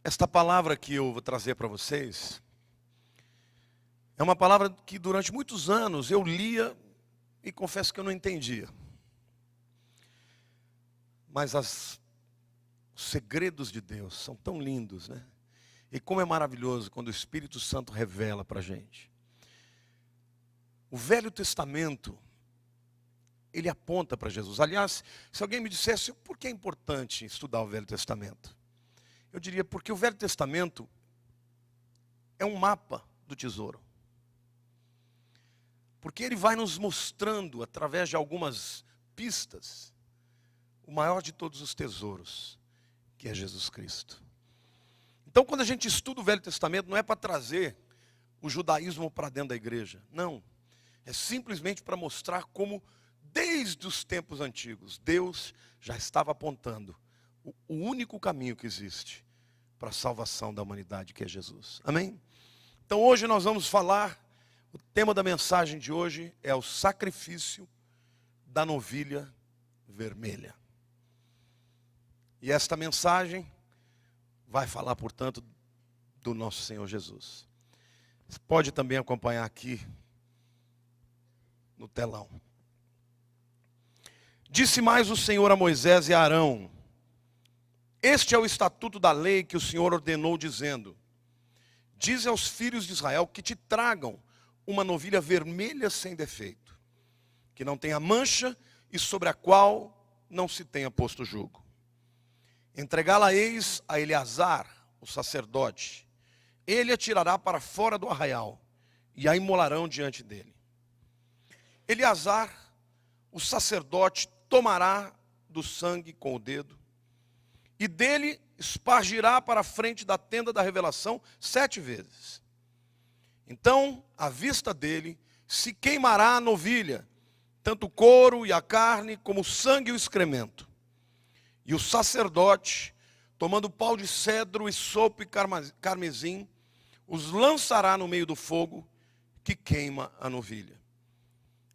Esta palavra que eu vou trazer para vocês é uma palavra que durante muitos anos eu lia e confesso que eu não entendia. Mas os segredos de Deus são tão lindos, né? E como é maravilhoso quando o Espírito Santo revela para a gente. O Velho Testamento, ele aponta para Jesus. Aliás, se alguém me dissesse por que é importante estudar o Velho Testamento, eu diria porque o Velho Testamento é um mapa do tesouro. Porque ele vai nos mostrando, através de algumas pistas, o maior de todos os tesouros, que é Jesus Cristo. Então, quando a gente estuda o Velho Testamento, não é para trazer o judaísmo para dentro da igreja. Não. É simplesmente para mostrar como, desde os tempos antigos, Deus já estava apontando o único caminho que existe para a salvação da humanidade, que é Jesus. Amém? Então, hoje nós vamos falar, o tema da mensagem de hoje é o sacrifício da novilha vermelha. E esta mensagem vai falar, portanto, do nosso Senhor Jesus. Você pode também acompanhar aqui no telão. Disse mais o Senhor a Moisés e a Arão: este é o estatuto da lei que o Senhor ordenou, dizendo: dize aos filhos de Israel que te tragam uma novilha vermelha sem defeito, que não tenha mancha e sobre a qual não se tenha posto jugo. Entregá-la-eis a Eleazar, o sacerdote. Ele a tirará para fora do arraial e a imolarão diante dele. Eleazar, o sacerdote, tomará do sangue com o dedo e dele espargirá para a frente da tenda da revelação 7 vezes. Então, à vista dele, se queimará a novilha, tanto o couro e a carne, como o sangue e o excremento. E o sacerdote, tomando pau de cedro e sopo e carmesim, os lançará no meio do fogo que queima a novilha.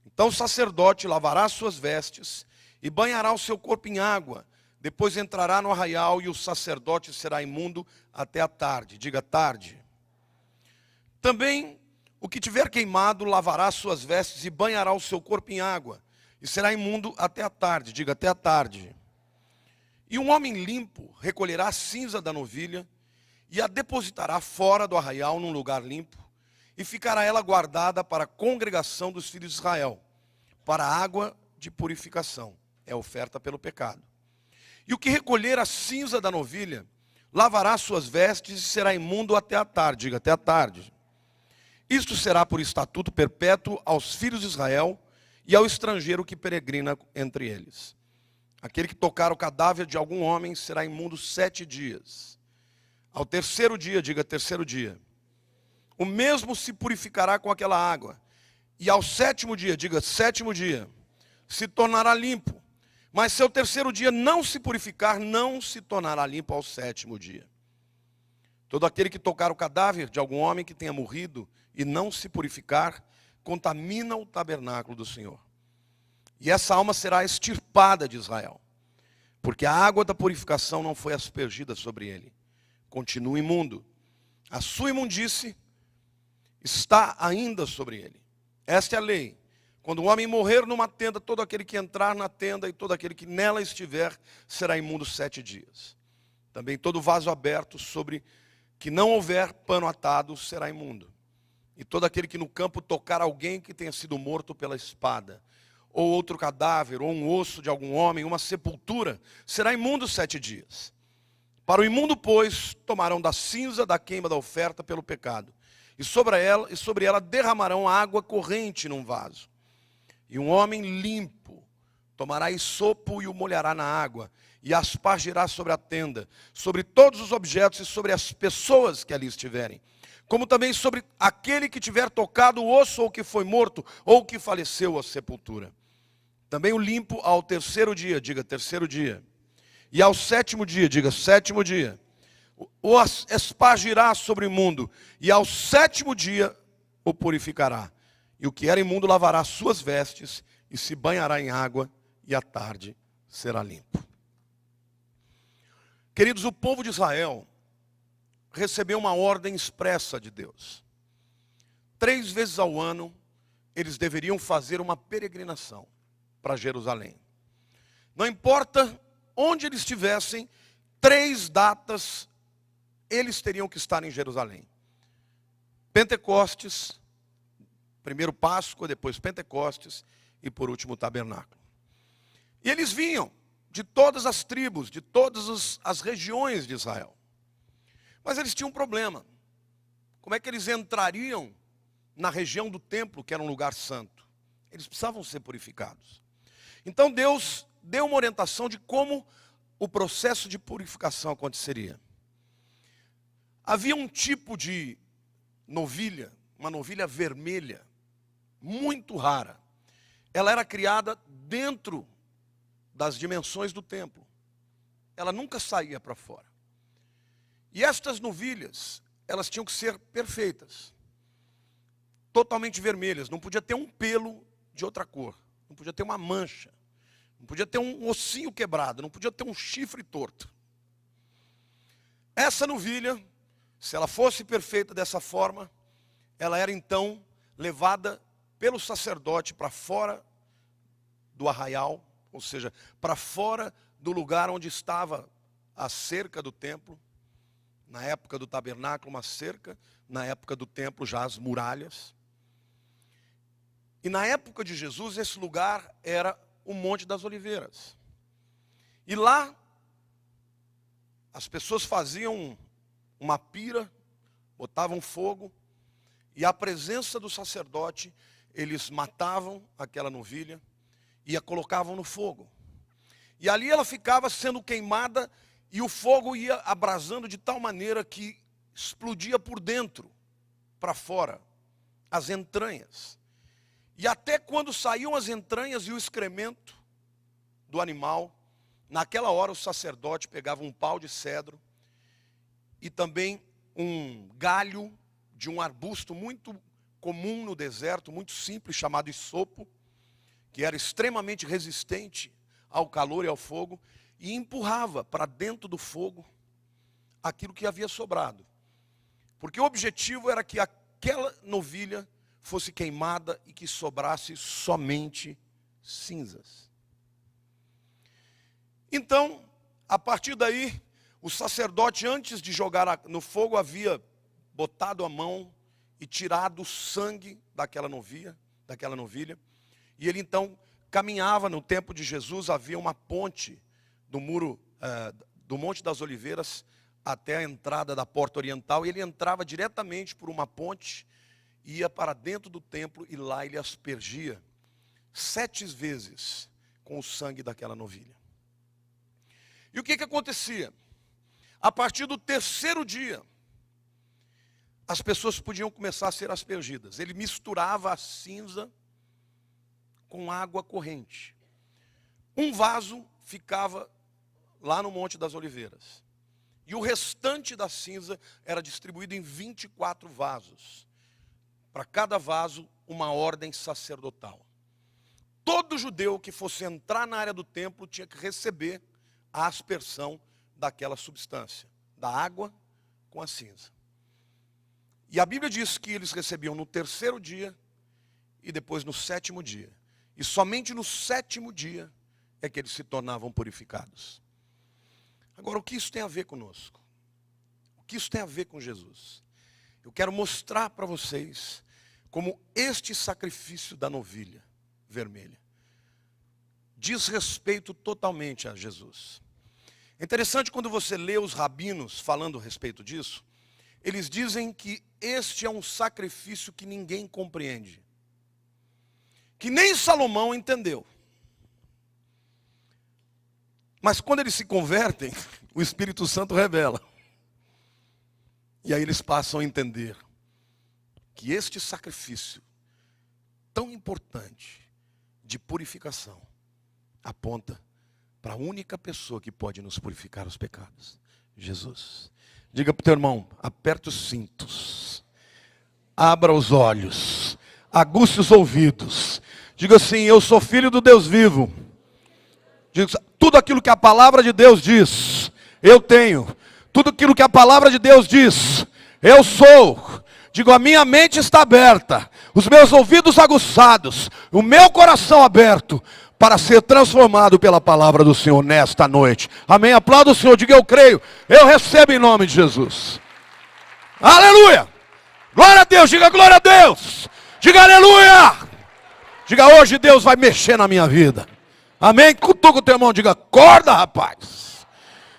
Então o sacerdote lavará suas vestes e banhará o seu corpo em água. Depois entrará no arraial e o sacerdote será imundo até a tarde. Diga tarde. Também o que tiver queimado lavará suas vestes e banhará o seu corpo em água. E será imundo até a tarde. Diga até a tarde. E um homem limpo recolherá a cinza da novilha e a depositará fora do arraial num lugar limpo. E ficará ela guardada para a congregação dos filhos de Israel, para a água de purificação. É oferta pelo pecado. E o que recolher a cinza da novilha, lavará suas vestes e será imundo até a tarde. Diga, até a tarde. Isto será por estatuto perpétuo aos filhos de Israel e ao estrangeiro que peregrina entre eles. Aquele que tocar o cadáver de algum homem será imundo 7 dias. Ao terceiro dia, diga terceiro dia, o mesmo se purificará com aquela água. E ao 7º dia, diga 7º dia, se tornará limpo. Mas se ao terceiro dia não se purificar, não se tornará limpo ao 7º dia. Todo aquele que tocar o cadáver de algum homem que tenha morrido e não se purificar, contamina o tabernáculo do Senhor. E essa alma será extirpada de Israel, porque a água da purificação não foi aspergida sobre ele. Continua imundo. A sua imundície está ainda sobre ele. Esta é a lei. Quando o homem morrer numa tenda, todo aquele que entrar na tenda e todo aquele que nela estiver, será imundo 7 dias. Também todo vaso aberto sobre que não houver pano atado, será imundo. E todo aquele que no campo tocar alguém que tenha sido morto pela espada, ou outro cadáver, ou um osso de algum homem, uma sepultura, será imundo 7 dias. Para o imundo, pois, tomarão da cinza da queima da oferta pelo pecado, e sobre ela derramarão água corrente num vaso. E um homem limpo tomará hisopo e o molhará na água, e aspergirá sobre a tenda, sobre todos os objetos e sobre as pessoas que ali estiverem, como também sobre aquele que tiver tocado o osso ou que foi morto, ou que faleceu à sepultura. Também o limpo ao terceiro dia, diga terceiro dia. E ao 7º dia, diga 7º dia. O espargirá sobre o imundo, e ao 7º dia o purificará. E o que era imundo lavará suas vestes, e se banhará em água, e à tarde será limpo. Queridos, o povo de Israel receber uma ordem expressa de Deus. 3 vezes ao ano, eles deveriam fazer uma peregrinação para Jerusalém. Não importa onde eles estivessem, 3 datas eles teriam que estar em Jerusalém. Pentecostes, primeiro Páscoa, depois Pentecostes e por último Tabernáculo. E eles vinham de todas as tribos, de todas as regiões de Israel. Mas eles tinham um problema. Como é que eles entrariam na região do templo, que era um lugar santo? Eles precisavam ser purificados. Então Deus deu uma orientação de como o processo de purificação aconteceria. Havia um tipo de novilha, uma novilha vermelha, muito rara. Ela era criada dentro das dimensões do templo. Ela nunca saía para fora. E estas novilhas, elas tinham que ser perfeitas. Totalmente vermelhas. Não podia ter um pelo de outra cor. Não podia ter uma mancha. Não podia ter um ossinho quebrado. Não podia ter um chifre torto. Essa novilha, se ela fosse perfeita dessa forma, ela era então levada pelo sacerdote para fora do arraial, ou seja, para fora do lugar onde estava a cerca do templo. Na época do tabernáculo, uma cerca. Na época do templo, já as muralhas. E na época de Jesus, esse lugar era o Monte das Oliveiras. E lá, as pessoas faziam uma pira, botavam fogo, e à presença do sacerdote, eles matavam aquela novilha e a colocavam no fogo. E ali ela ficava sendo queimada e o fogo ia abrasando de tal maneira que explodia por dentro, para fora, as entranhas. E até quando saíam as entranhas e o excremento do animal, naquela hora o sacerdote pegava um pau de cedro e também um galho de um arbusto muito comum no deserto, muito simples, chamado isopo, que era extremamente resistente ao calor e ao fogo, e empurrava para dentro do fogo aquilo que havia sobrado. Porque o objetivo era que aquela novilha fosse queimada e que sobrasse somente cinzas. Então, a partir daí, o sacerdote, antes de jogar no fogo, havia botado a mão e tirado o sangue daquela novilha, e ele então caminhava. No tempo de Jesus, havia uma ponte do muro do Monte das Oliveiras até a entrada da porta oriental, e ele entrava diretamente por uma ponte, ia para dentro do templo e lá ele aspergia 7 vezes com o sangue daquela novilha. E o que acontecia? A partir do 3º dia, as pessoas podiam começar a ser aspergidas. Ele misturava a cinza com água corrente. Um vaso ficava lá no Monte das Oliveiras. E o restante da cinza era distribuído em 24 vasos. Para cada vaso, uma ordem sacerdotal. Todo judeu que fosse entrar na área do templo tinha que receber a aspersão daquela substância, da água com a cinza. E a Bíblia diz que eles recebiam no 3º dia e depois no 7º dia. E somente no 7º dia é que eles se tornavam purificados. Agora, o que isso tem a ver conosco? O que isso tem a ver com Jesus? Eu quero mostrar para vocês como este sacrifício da novilha vermelha diz respeito totalmente a Jesus. É interessante quando você lê os rabinos falando a respeito disso, eles dizem que este é um sacrifício que ninguém compreende, que nem Salomão entendeu. Mas quando eles se convertem, o Espírito Santo revela. E aí eles passam a entender que este sacrifício tão importante de purificação aponta para a única pessoa que pode nos purificar os pecados, Jesus. Diga para o teu irmão, aperta os cintos, abra os olhos, aguce os ouvidos. Diga assim, eu sou filho do Deus vivo. Diga, tudo aquilo que a palavra de Deus diz, eu tenho. tudo aquilo que a palavra de Deus diz, eu sou. Digo, a minha mente está aberta, os meus ouvidos aguçados, o meu coração aberto, para ser transformado pela palavra do Senhor nesta noite. Amém? Aplauda o Senhor, diga eu creio, eu recebo em nome de Jesus. Aleluia! Glória a Deus, diga glória a Deus. Diga aleluia! Diga hoje Deus vai mexer na minha vida. Amém? Cutuca o teu irmão, diga acorda rapaz.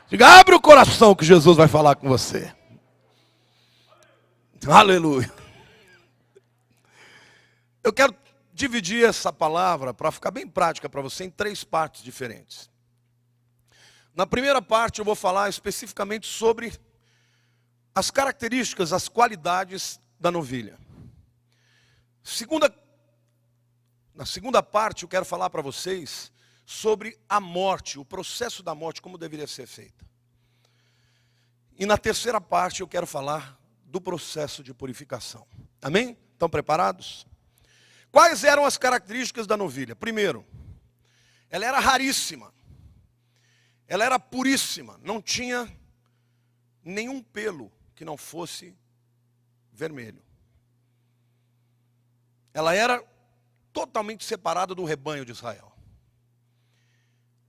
Diga abre o coração que Jesus vai falar com você. Aleluia. Eu quero dividir essa palavra para ficar bem prática para você em 3 partes diferentes. Na primeira parte eu vou falar especificamente sobre as características, as qualidades da novilha. Na segunda parte eu quero falar para vocês sobre a morte, o processo da morte, como deveria ser feita. E na terceira parte eu quero falar do processo de purificação. Amém? Estão preparados? Quais eram as características da novilha? Primeiro, ela era raríssima. Ela era puríssima. Não tinha nenhum pelo que não fosse vermelho. Ela era totalmente separada do rebanho de Israel.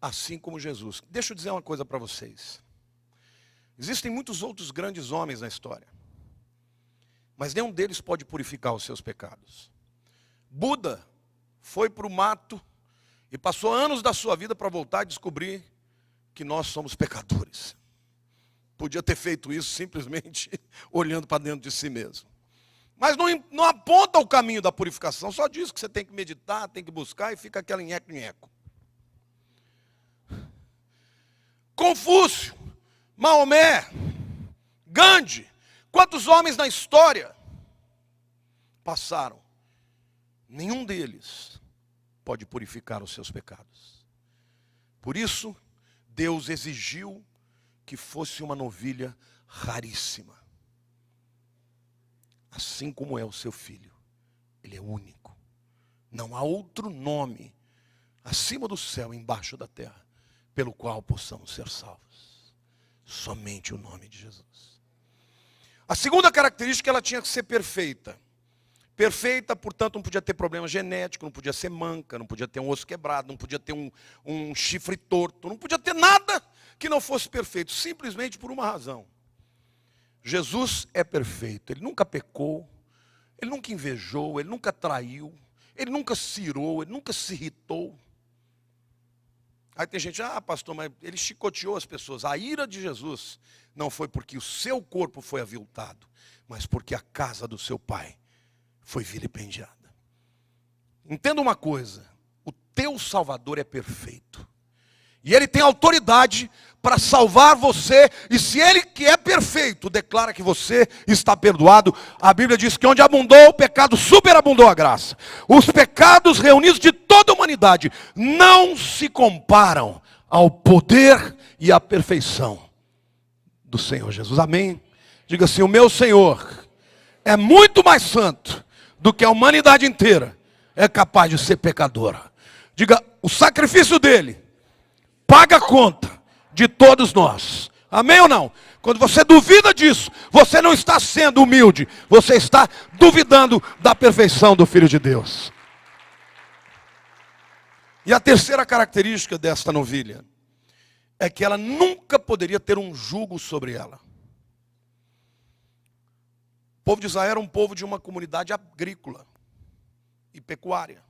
Assim como Jesus. Deixa eu dizer uma coisa para vocês. Existem muitos outros grandes homens na história. Mas nenhum deles pode purificar os seus pecados. Buda foi para o mato e passou anos da sua vida para voltar e descobrir que nós somos pecadores. Podia ter feito isso simplesmente olhando para dentro de si mesmo. Mas não aponta o caminho da purificação, só diz que você tem que meditar, tem que buscar e fica aquela nheco-nheco. Confúcio, Maomé, Gandhi, quantos homens na história passaram? Nenhum deles pode purificar os seus pecados. Por isso, Deus exigiu que fosse uma novilha raríssima. Assim como é o seu filho. Ele é único. Não há outro nome acima do céu, embaixo da terra, pelo qual possamos ser salvos. Somente o nome de Jesus. A segunda característica, ela tinha que ser perfeita. Perfeita, portanto, não podia ter problema genético, não podia ser manca, não podia ter um osso quebrado, não podia ter um chifre torto, não podia ter nada que não fosse perfeito, simplesmente por uma razão. Jesus é perfeito, ele nunca pecou, ele nunca invejou, ele nunca traiu, ele nunca se irou, ele nunca se irritou. Aí tem gente, pastor, mas ele chicoteou as pessoas. A ira de Jesus não foi porque o seu corpo foi aviltado, mas porque a casa do seu pai foi vilipendiada. Entenda uma coisa, o teu Salvador é perfeito. E ele tem autoridade para salvar você. E se ele que é perfeito declara que você está perdoado, a Bíblia diz que onde abundou o pecado, superabundou a graça. Os pecados reunidos de toda a humanidade não se comparam ao poder e à perfeição do Senhor Jesus. Amém? Diga assim, o meu Senhor é muito mais santo do que a humanidade inteira é capaz de ser pecadora. Diga, o sacrifício dele paga a conta de todos nós. Amém ou não? Quando você duvida disso, você não está sendo humilde, você está duvidando da perfeição do Filho de Deus. E a terceira característica desta novilha é que ela nunca poderia ter um jugo sobre ela. O povo de Israel era um povo de uma comunidade agrícola e pecuária.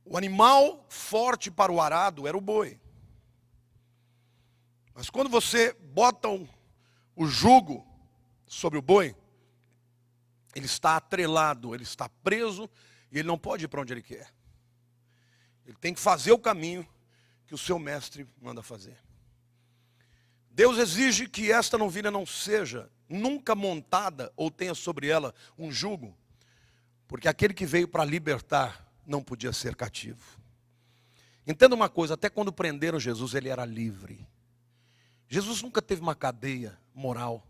O animal forte para o arado era o boi. Mas quando você bota o jugo sobre o boi, ele está atrelado, ele está preso e ele não pode ir para onde ele quer. Ele tem que fazer o caminho que o seu mestre manda fazer. Deus exige que esta novilha não seja nunca montada ou tenha sobre ela um jugo, porque aquele que veio para libertar não podia ser cativo. Entenda uma coisa, até quando prenderam Jesus, ele era livre. Jesus nunca teve uma cadeia moral,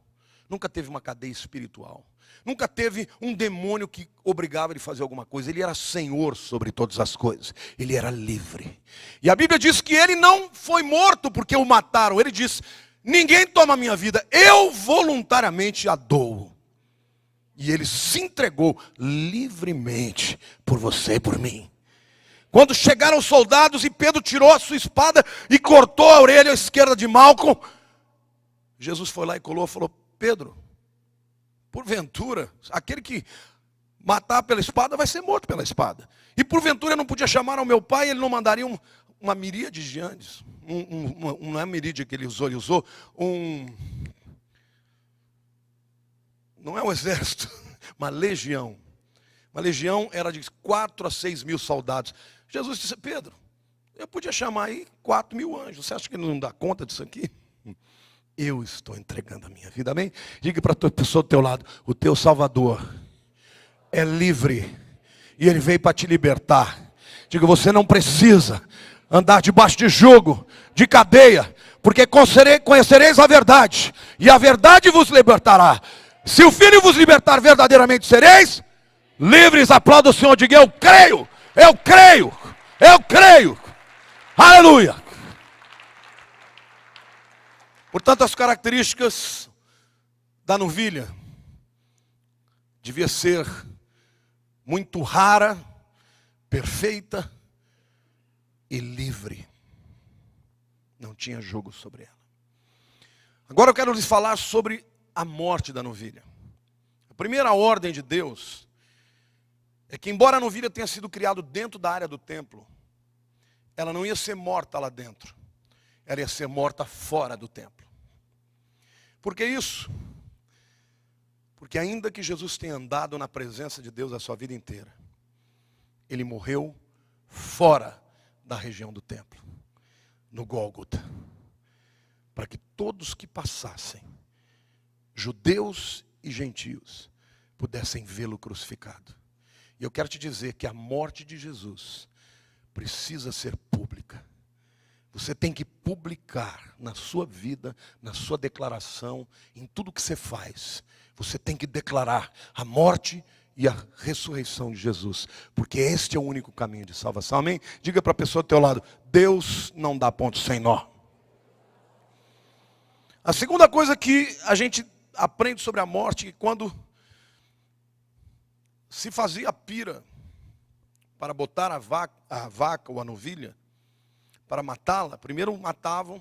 nunca teve uma cadeia espiritual, nunca teve um demônio que obrigava ele a fazer alguma coisa. Ele era Senhor sobre todas as coisas, ele era livre. E a Bíblia diz que ele não foi morto porque o mataram, ele diz, ninguém toma a minha vida, eu voluntariamente a dou. E ele se entregou livremente por você e por mim. Quando chegaram os soldados e Pedro tirou a sua espada e cortou a orelha esquerda de Malco, Jesus foi lá e colou e falou: Pedro, porventura, aquele que matar pela espada vai ser morto pela espada. E porventura eu não podia chamar ao meu pai, ele não mandaria uma miríade de anjos. Não é miríade que ele usou não é um exército, uma legião. Uma legião era de 4 a 6 mil soldados. Jesus disse: Pedro, eu podia chamar aí 4 mil anjos. Você acha que ele não dá conta disso aqui? Eu estou entregando a minha vida, amém? Diga para a pessoa do teu lado: o teu Salvador é livre e ele veio para te libertar. Diga: você não precisa andar debaixo de jugo, de cadeia, porque conhecereis a verdade, e a verdade vos libertará. Se o Filho vos libertar, verdadeiramente sereis livres. Aplauda o Senhor, diga: eu creio, eu creio, eu creio. Aleluia. Portanto, as características da novilha devia ser muito rara, perfeita e livre. Não tinha jugo sobre ela. Agora eu quero lhes falar sobre a morte da novilha. A primeira ordem de Deus é que, embora a novilha tenha sido criada dentro da área do templo, ela não ia ser morta lá dentro. Ela ia ser morta fora do templo. Por que isso? Porque ainda que Jesus tenha andado na presença de Deus a sua vida inteira, ele morreu fora da região do templo, no Gólgota, para que todos que passassem, judeus e gentios, pudessem vê-lo crucificado. E eu quero te dizer que a morte de Jesus precisa ser pública. Você tem que publicar na sua vida, na sua declaração, em tudo que você faz. Você tem que declarar a morte e a ressurreição de Jesus, porque este é o único caminho de salvação, amém? Diga para a pessoa do teu lado: Deus não dá ponto sem nó. A segunda coisa que a gente aprende sobre a morte, é que quando se fazia a pira para botar a vaca ou a novilha, para matá-la, primeiro matavam,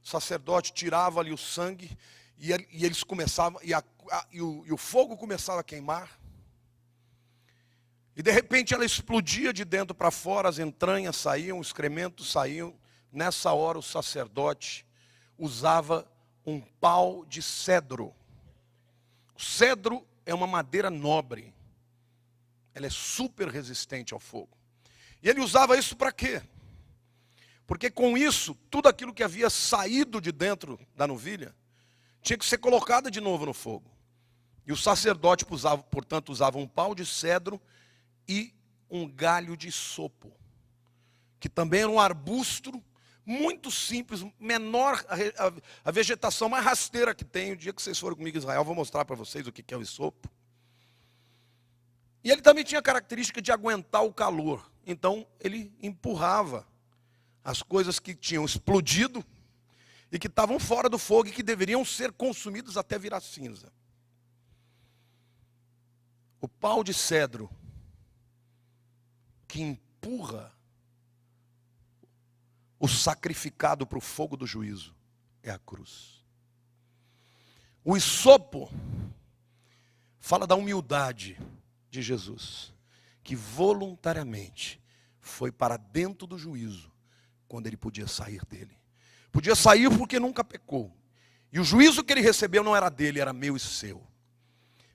o sacerdote tirava ali o sangue, e eles começavam, e o fogo começava a queimar, e de repente ela explodia de dentro para fora, as entranhas saíam, os excrementos saíam. Nessa hora o sacerdote usava um pau de cedro. O cedro é uma madeira nobre, ela é super resistente ao fogo. E ele usava isso para quê? Porque com isso, tudo aquilo que havia saído de dentro da novilha tinha que ser colocado de novo no fogo. E o sacerdote, portanto, usava um pau de cedro e um galho de isopo, que também era um arbusto muito simples, menor, a vegetação mais rasteira que tem. O dia que vocês forem comigo em Israel, eu vou mostrar para vocês o que é o isopo. E ele também tinha a característica de aguentar o calor. Então, ele empurrava as coisas que tinham explodido e que estavam fora do fogo e que deveriam ser consumidas até virar cinza. O pau de cedro que empurra o sacrificado para o fogo do juízo é a cruz. O isopo fala da humildade de Jesus, que voluntariamente foi para dentro do juízo, quando ele podia sair dele. Podia sair porque nunca pecou. E o juízo que ele recebeu não era dele, era meu e seu.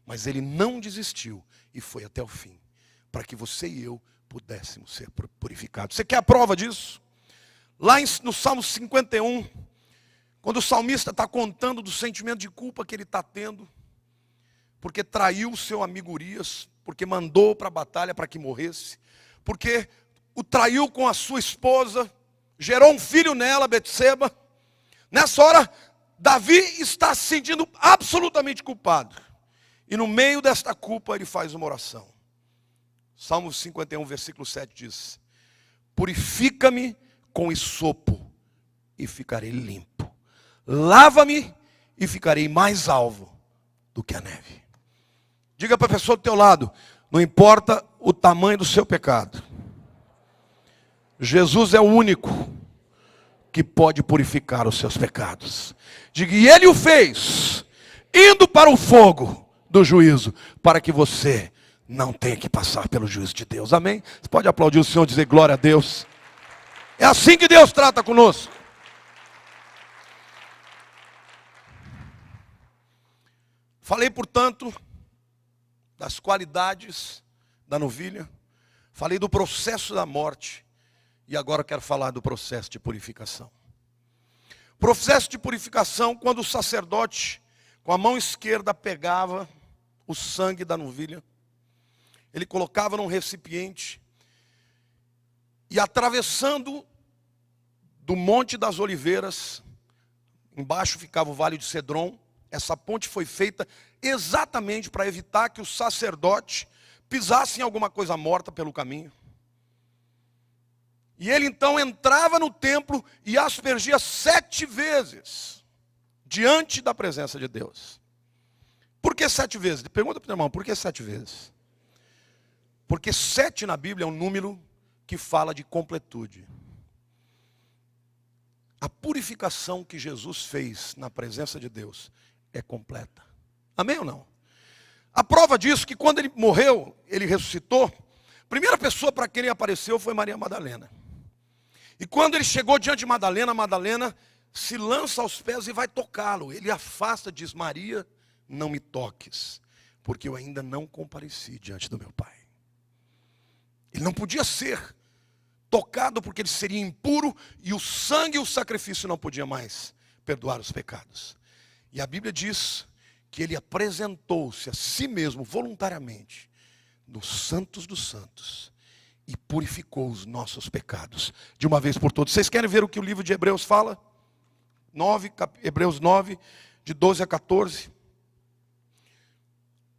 Mas ele não desistiu e foi até o fim, para que você e eu pudéssemos ser purificados. Você quer a prova disso? Lá no Salmo 51, quando o salmista está contando do sentimento de culpa que ele está tendo, porque traiu o seu amigo Urias, porque mandou para a batalha para que morresse, porque o traiu com a sua esposa, gerou um filho nela, Betseba. Nessa hora, Davi está se sentindo absolutamente culpado. E no meio desta culpa, ele faz uma oração. Salmo 51, versículo 7 diz: purifica-me com isopo e ficarei limpo. lava-me e ficarei mais alvo do que a neve. Diga para a pessoa do teu lado, não importa o tamanho do seu pecado, Jesus é o único que pode purificar os seus pecados. Diga, e Ele o fez, indo para o fogo do juízo, para que você não tenha que passar pelo juízo de Deus. Amém? Você pode aplaudir o Senhor e dizer glória a Deus. É assim que Deus trata conosco. Falei, portanto, das qualidades da novilha. Falei do processo da morte. E agora eu quero falar do processo de purificação. Processo de purificação, quando o sacerdote, com a mão esquerda, pegava o sangue da novilha, ele colocava num recipiente, e atravessando do Monte das Oliveiras, embaixo ficava o Vale de Cedron. Essa ponte foi feita exatamente para evitar que o sacerdote pisasse em alguma coisa morta pelo caminho. E ele então entrava no templo e aspergia 7 vezes diante da presença de Deus. Por que 7 vezes? Pergunta para o irmão, por que 7 vezes? Porque 7 na Bíblia é um número que fala de completude. A purificação que Jesus fez na presença de Deus é completa. Amém ou não? A prova disso é que quando ele morreu, ele ressuscitou, a primeira pessoa para quem ele apareceu foi Maria Madalena. E quando ele chegou diante de Madalena, Madalena se lança aos pés e vai tocá-lo. Ele afasta e diz, Maria, não me toques, porque eu ainda não compareci diante do meu Pai. Ele não podia ser tocado porque ele seria impuro e o sangue e o sacrifício não podiam mais perdoar os pecados. E a Bíblia diz que ele apresentou-se a si mesmo voluntariamente nos santos dos santos e purificou os nossos pecados de uma vez por todas. Vocês querem ver o que o livro de Hebreus fala? Hebreus 9, de 12 a 14.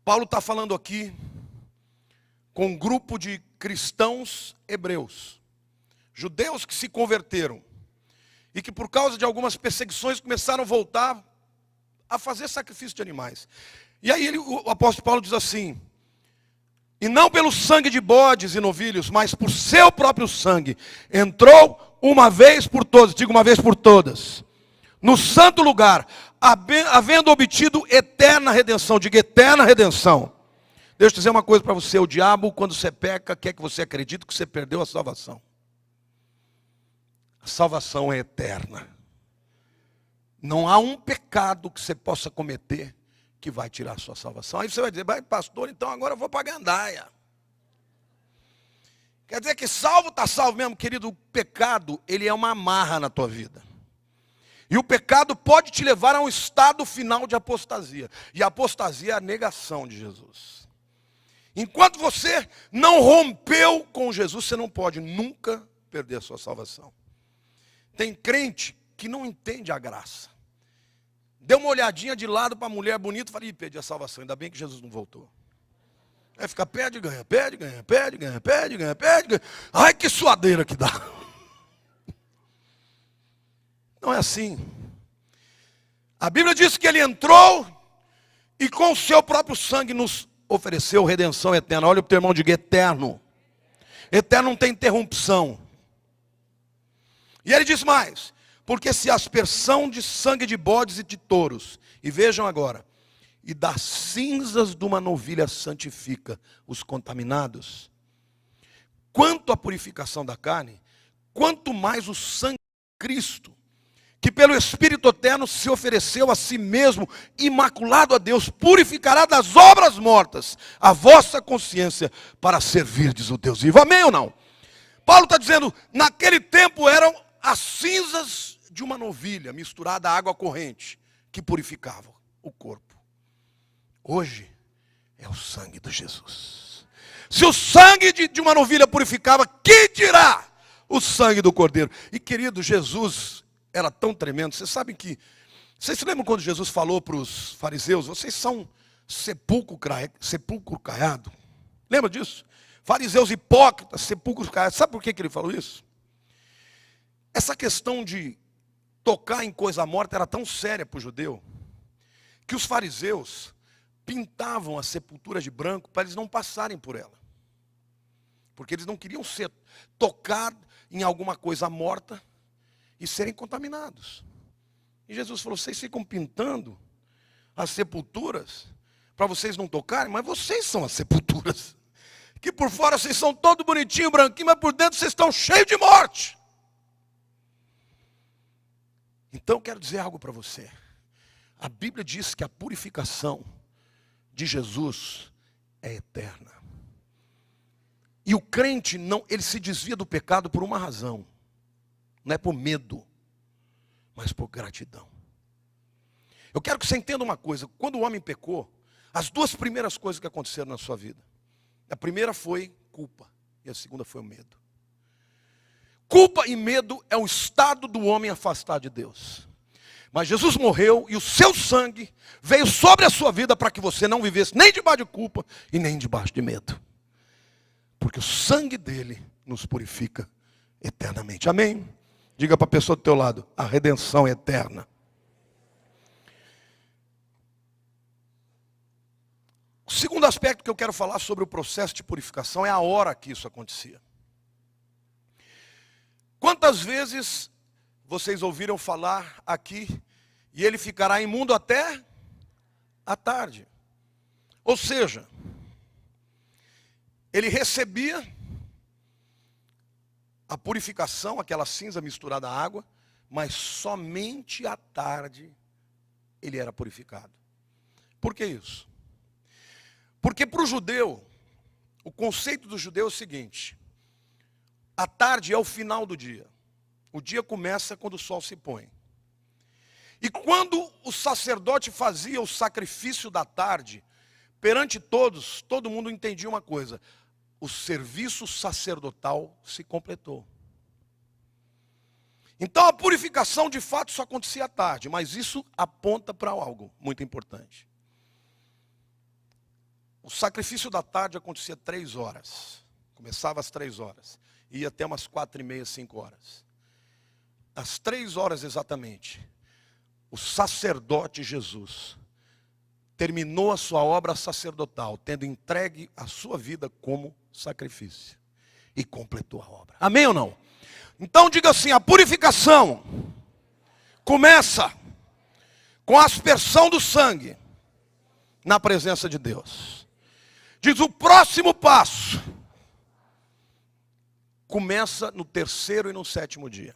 Paulo está falando aqui com um grupo de cristãos hebreus, judeus que se converteram e que por causa de algumas perseguições começaram a voltar a fazer sacrifício de animais. E aí o apóstolo Paulo diz assim, e não pelo sangue de bodes e novilhos, mas por seu próprio sangue, entrou uma vez por todas, digo uma vez por todas, no santo lugar, havendo obtido eterna redenção, diga eterna redenção. Deixa eu dizer uma coisa para você, o diabo quando você peca, quer que você acredite que você perdeu a salvação. A salvação é eterna. Não há um pecado que você possa cometer que vai tirar a sua salvação. Aí você vai dizer, pastor, então agora eu vou para a gandaia. Quer dizer que salvo está salvo mesmo, querido. O pecado, ele é uma amarra na tua vida. E o pecado pode te levar a um estado final de apostasia. E a apostasia é a negação de Jesus. Enquanto você não rompeu com Jesus, você não pode nunca perder a sua salvação. Tem crente que não entende a graça. Deu uma olhadinha de lado para a mulher bonita e falei, perdi a salvação, ainda bem que Jesus não voltou. Aí fica, pede, ganha, pede, ganha, pede, ganha, pede, ganha, pede, ganha. Ai, que suadeira que dá. Não é assim. A Bíblia diz que ele entrou e com o seu próprio sangue nos ofereceu redenção eterna. Olha para o teu irmão e diga eterno. Eterno não tem interrupção. E ele diz mais, porque se a aspersão de sangue de bodes e de touros, e vejam agora, e das cinzas de uma novilha santifica os contaminados, quanto à purificação da carne, quanto mais o sangue de Cristo, que pelo Espírito Eterno se ofereceu a si mesmo, imaculado a Deus, purificará das obras mortas a vossa consciência para servirdes o Deus vivo. Amém ou não? Paulo está dizendo, naquele tempo eram as cinzas de uma novilha misturada à água corrente que purificava o corpo. Hoje é o sangue de Jesus. Se o sangue de uma novilha purificava, que dirá o sangue do cordeiro? E querido, Jesus era tão tremendo. Vocês sabem que, vocês se lembram quando Jesus falou para os fariseus, vocês são sepulcro caiado? Lembra disso? Fariseus hipócritas, sepulcros caiados. Sabe por que ele falou isso? Essa questão de tocar em coisa morta era tão séria para o judeu, que os fariseus pintavam a sepultura de branco para eles não passarem por ela. Porque eles não queriam ser tocados em alguma coisa morta e serem contaminados. E Jesus falou, vocês ficam pintando as sepulturas para vocês não tocarem, mas vocês são as sepulturas. Que por fora vocês são todo bonitinho, branquinho, mas por dentro vocês estão cheios de morte. Então eu quero dizer algo para você. A Bíblia diz que a purificação de Jesus é eterna. E o crente não, ele se desvia do pecado por uma razão. Não é por medo, mas por gratidão. Eu quero que você entenda uma coisa. Quando o homem pecou, as duas primeiras coisas que aconteceram na sua vida. A primeira foi culpa e a segunda foi o medo. Culpa e medo é o estado do homem afastado de Deus. Mas Jesus morreu e o seu sangue veio sobre a sua vida para que você não vivesse nem debaixo de culpa e nem debaixo de medo. Porque o sangue dele nos purifica eternamente. Amém? Diga para a pessoa do teu lado, a redenção é eterna. O segundo aspecto que eu quero falar sobre o processo de purificação é a hora que isso acontecia. Quantas vezes vocês ouviram falar aqui, e ele ficará imundo até a tarde? Ou seja, ele recebia a purificação, aquela cinza misturada à água, mas somente à tarde ele era purificado. Por que isso? Porque para o judeu, o conceito do judeu é o seguinte: a tarde é o final do dia. O dia começa quando o sol se põe. E quando o sacerdote fazia o sacrifício da tarde, perante todos, todo mundo entendia uma coisa: o serviço sacerdotal se completou. Então a purificação de fato só acontecia à tarde, mas isso aponta para algo muito importante. O sacrifício da tarde acontecia 3 horas. Começava às 3 horas. Ia até umas 4h30, 5 horas. Às 3 horas exatamente, o sacerdote Jesus terminou a sua obra sacerdotal, tendo entregue a sua vida como sacrifício. E completou a obra. Amém ou não? Então diga assim, a purificação começa com a aspersão do sangue na presença de Deus. Diz o próximo passo começa no 3º e no 7º dia.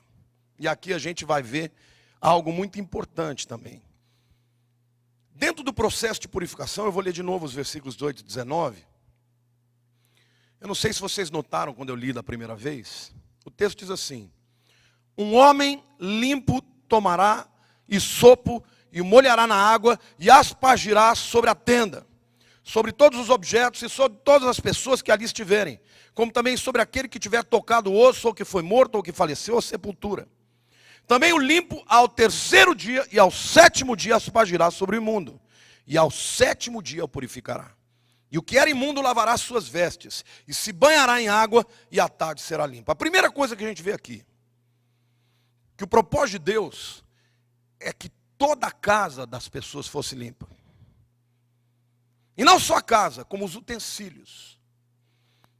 E aqui a gente vai ver algo muito importante também. Dentro do processo de purificação, eu vou ler de novo os versículos 8 e 19. Eu não sei se vocês notaram quando eu li da primeira vez. O texto diz assim: um homem limpo tomará hisopo e o molhará na água e aspergirá sobre a tenda, sobre todos os objetos e sobre todas as pessoas que ali estiverem, como também sobre aquele que tiver tocado o osso, ou que foi morto, ou que faleceu, ou sepultura. Também o limpo ao 3º dia e ao 7º dia aspergirá sobre o imundo, e ao 7º dia o purificará. E o que era imundo lavará suas vestes, e se banhará em água, e à tarde será limpo. A primeira coisa que a gente vê aqui, que o propósito de Deus é que toda a casa das pessoas fosse limpa. E não só a casa, como os utensílios.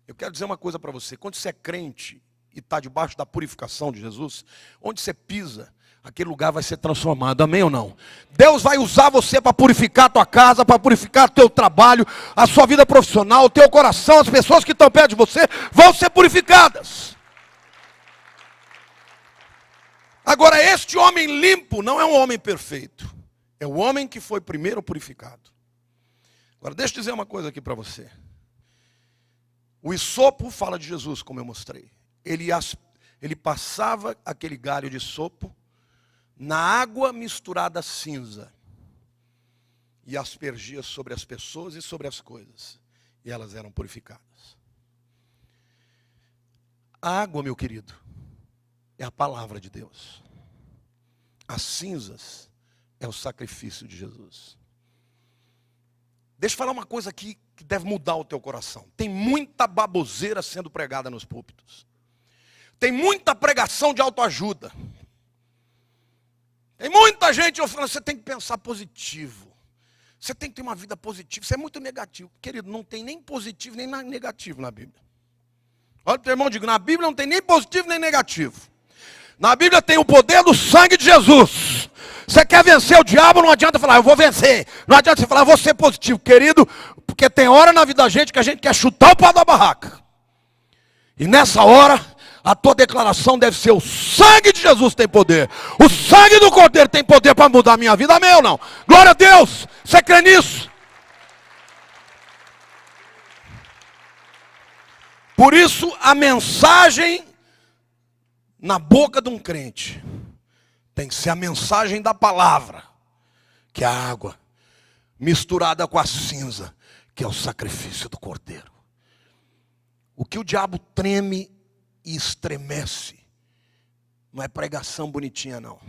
Eu quero dizer uma coisa para você. Quando você é crente e está debaixo da purificação de Jesus, onde você pisa, aquele lugar vai ser transformado. Amém ou não? Deus vai usar você para purificar a tua casa, para purificar o teu trabalho, a sua vida profissional, o teu coração. As pessoas que estão perto de você vão ser purificadas. Agora, este homem limpo não é um homem perfeito. É o homem que foi primeiro purificado. Agora, deixa eu dizer uma coisa aqui para você. O hisopo fala de Jesus, como eu mostrei. Ele passava aquele galho de hisopo na água misturada a cinza e aspergia sobre as pessoas e sobre as coisas. E elas eram purificadas. A água, meu querido, é a palavra de Deus. As cinzas é o sacrifício de Jesus. Deixa eu falar uma coisa aqui que deve mudar o teu coração. Tem muita baboseira sendo pregada nos púlpitos. Tem muita pregação de autoajuda. Tem muita gente eu falando, você tem que pensar positivo. Você tem que ter uma vida positiva. Isso é muito negativo. Querido, não tem nem positivo nem negativo na Bíblia. Olha o teu irmão, digo, na Bíblia não tem nem positivo nem negativo. Na Bíblia tem o poder do sangue de Jesus. Você quer vencer o diabo, não adianta falar, eu vou vencer. Não adianta você falar, eu vou ser positivo. Querido, porque tem hora na vida da gente que a gente quer chutar o pau da barraca. E nessa hora, a tua declaração deve ser, o sangue de Jesus tem poder. O sangue do Cordeiro tem poder para mudar a minha vida. Amém ou não? Glória a Deus. Você crê nisso? Por isso, a mensagem na boca de um crente tem que ser a mensagem da palavra, que é a água, misturada com a cinza, que é o sacrifício do Cordeiro. O que o diabo treme e estremece, não é pregação bonitinha não.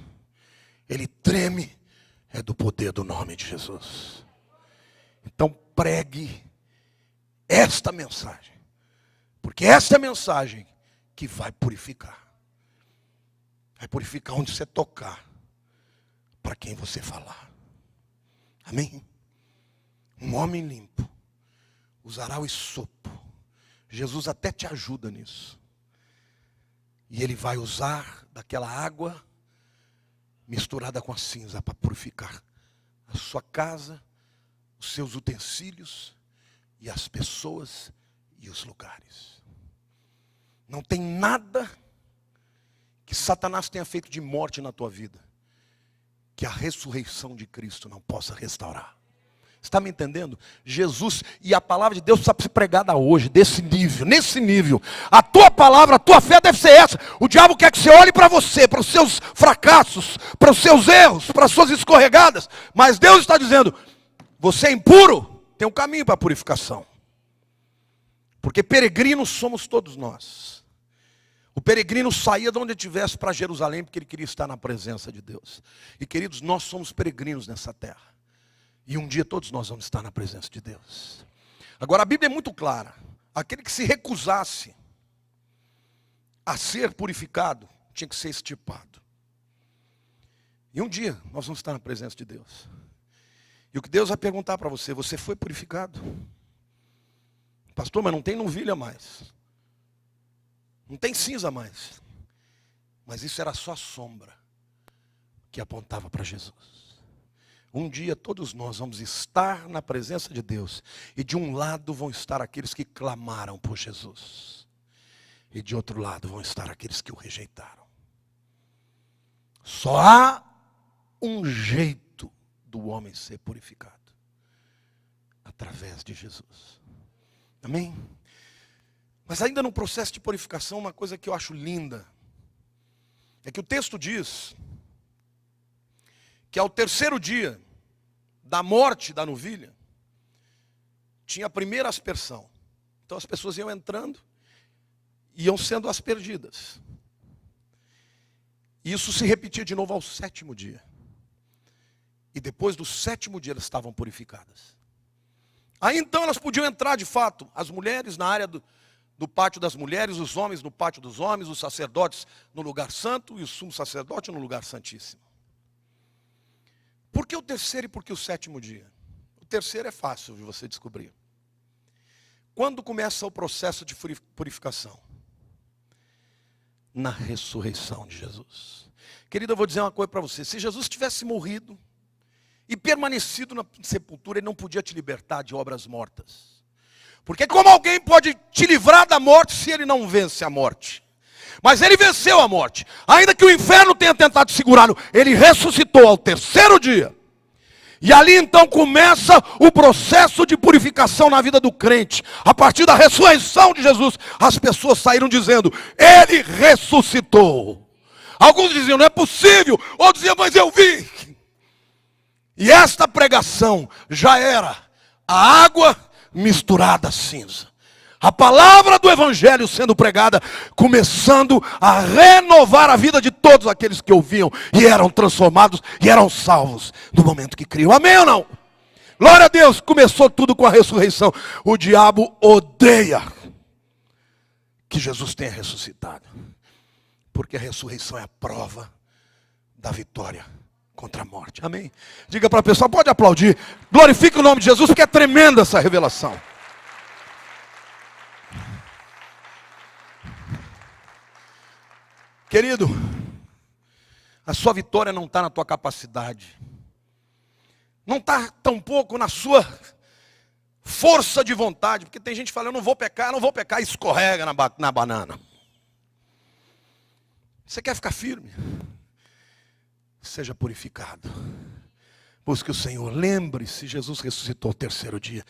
Ele treme, é do poder do nome de Jesus. Então pregue esta mensagem, porque esta é a mensagem que vai purificar. Vai purificar onde você tocar, para quem você falar. Amém? Um homem limpo usará o hisopo. Jesus até te ajuda nisso. E ele vai usar daquela água misturada com a cinza para purificar a sua casa, os seus utensílios e as pessoas e os lugares. Não tem nada que Satanás tenha feito de morte na tua vida, que a ressurreição de Cristo não possa restaurar. Você está me entendendo? Jesus e a palavra de Deus precisa ser pregada hoje, desse nível, nesse nível. A tua palavra, a tua fé deve ser essa. O diabo quer que você olhe para você, para os seus fracassos, para os seus erros, para as suas escorregadas. Mas Deus está dizendo, você é impuro, tem um caminho para a purificação. Porque peregrinos somos todos nós. O peregrino saía de onde estivesse para Jerusalém, porque ele queria estar na presença de Deus. E queridos, nós somos peregrinos nessa terra. E um dia todos nós vamos estar na presença de Deus. Agora a Bíblia é muito clara. Aquele que se recusasse a ser purificado, tinha que ser extirpado. E um dia nós vamos estar na presença de Deus. E o que Deus vai perguntar para você, você foi purificado? Pastor, mas não tem novilha mais. Não tem cinza mais. Mas isso era só sombra que apontava para Jesus. Um dia todos nós vamos estar na presença de Deus. E de um lado vão estar aqueles que clamaram por Jesus. E de outro lado vão estar aqueles que o rejeitaram. Só há um jeito do homem ser purificado. Através de Jesus. Amém? Mas ainda no processo de purificação, uma coisa que eu acho linda, é que o texto diz que ao terceiro dia da morte da novilha, tinha a primeira aspersão. Então as pessoas iam entrando, iam sendo aspergidas. E isso se repetia de novo ao sétimo dia. E depois do sétimo dia elas estavam purificadas. Aí então elas podiam entrar de fato, as mulheres na área do pátio das mulheres, os homens no pátio dos homens, os sacerdotes no lugar santo e o sumo sacerdote no lugar santíssimo. Por que o terceiro e por que o sétimo dia? O terceiro é fácil de você descobrir. Quando começa o processo de purificação? Na ressurreição de Jesus. Querido, eu vou dizer uma coisa para você. Se Jesus tivesse morrido e permanecido na sepultura, ele não podia te libertar de obras mortas. Porque como alguém pode te livrar da morte se ele não vence a morte? Mas ele venceu a morte. Ainda que o inferno tenha tentado segurá-lo, ele ressuscitou ao terceiro dia. E ali então começa o processo de purificação na vida do crente. A partir da ressurreição de Jesus, as pessoas saíram dizendo, ele ressuscitou. Alguns diziam, não é possível. Outros diziam, mas eu vi. E esta pregação já era a água misturada a cinza. A palavra do evangelho sendo pregada, começando a renovar a vida de todos aqueles que ouviam e eram transformados e eram salvos no momento que criam. Amém ou não? Glória a Deus, começou tudo com a ressurreição. O diabo odeia que Jesus tenha ressuscitado, porque a ressurreição é a prova da vitória contra a morte. Amém? Diga para a pessoa, pode aplaudir. Glorifique o nome de Jesus, porque é tremenda essa revelação. Querido, a sua vitória não está na tua capacidade. Não está tampouco na sua força de vontade. Porque tem gente que fala, eu não vou pecar, e escorrega na banana. Você quer ficar firme? Seja purificado. Busque o Senhor. Lembre-se, Jesus ressuscitou ao terceiro dia.